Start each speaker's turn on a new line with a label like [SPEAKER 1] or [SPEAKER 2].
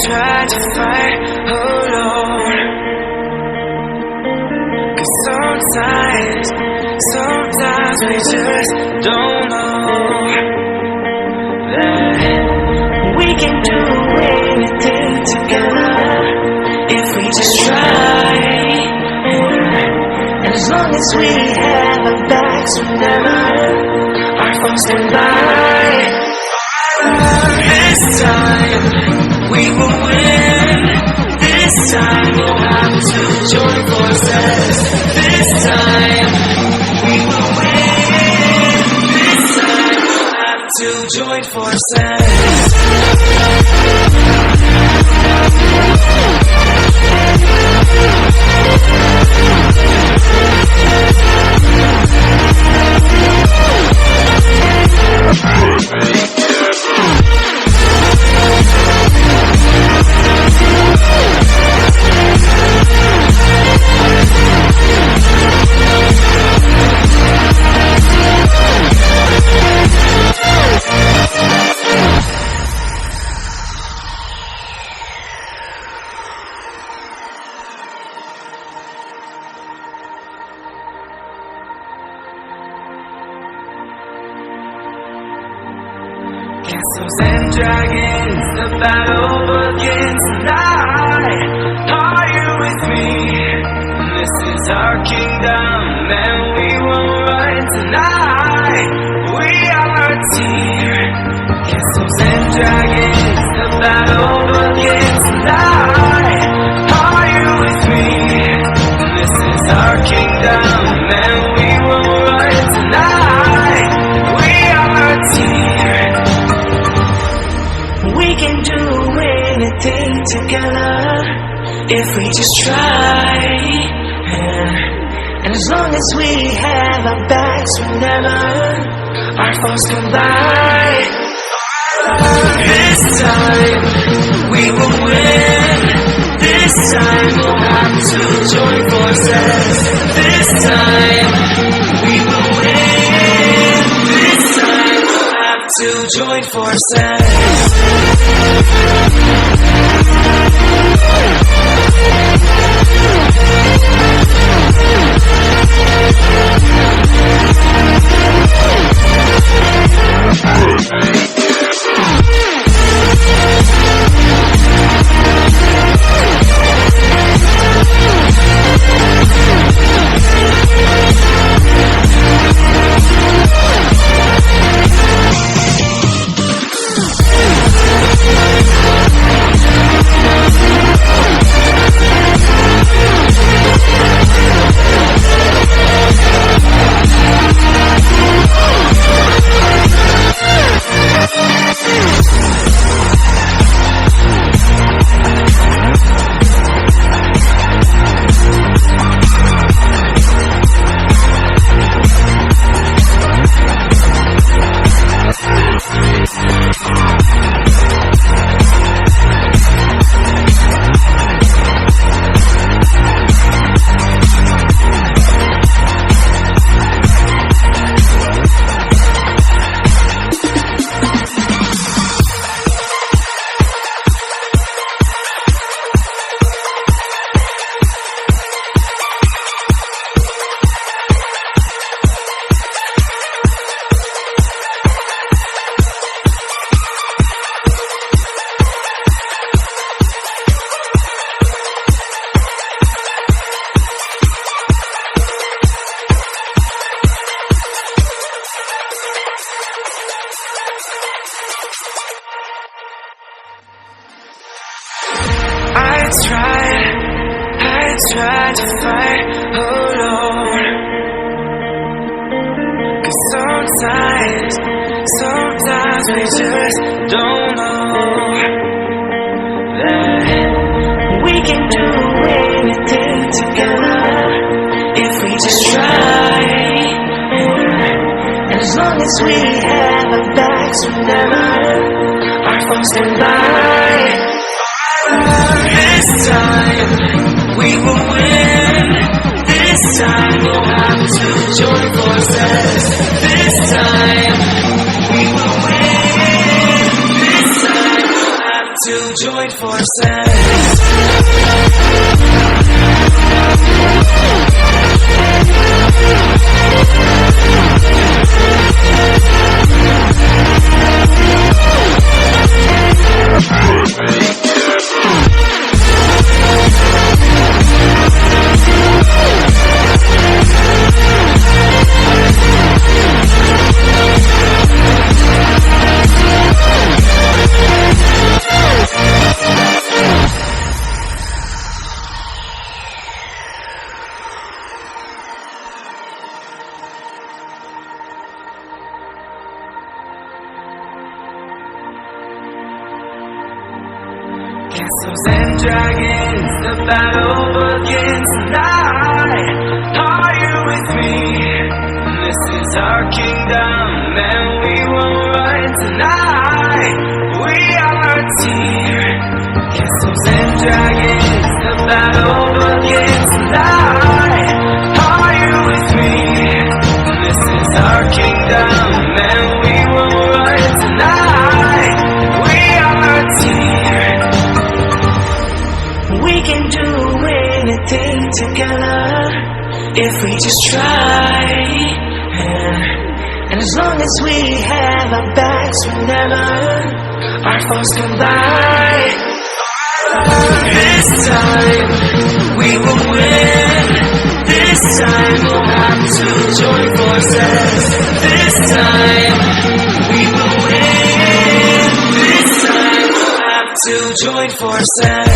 [SPEAKER 1] tried to fight alone. 'Cause sometimes we just don't know that we can do anything together if we just try. And as long as we have our backs whenever our phones can lie, this time we will win. This time we'll have to join forces. This time we will win. This time we'll have to join forces. Castles and dragons, the battle begins tonight. Are you with me? This is our kingdom, and we will run tonight. We are a team. Castles and dragons, the battle begins tonight. Are you with me? This is our kingdom, and we will run tonight. We are a team. We can do anything together if we just try. And as long as we have our backs whenever our phones come by, this time we will win. This time we'll have to join forces. This time we will win. This time we'll have to join forces. I tried to fight alone. 'Cause sometimes we just don't know that we can do anything together if we just try. And as long as we have our backs whenever our phones can lie, this time we will win. This time we'll have to join forces. This time we will win. This time join forces. Castles and dragons, the battle begins tonight. Are you with me? This is our kingdom, and we won't run tonight. We are a team. Castles and dragons, the battle begins tonight. Are you with me? This is our kingdom, and we won't run tonight. We are a team. We can do anything together if we just try. And as long as we have our backs, whenever our foes come by, this time we will win. This time we'll have to join forces. This time we will win. This time we'll have to join forces.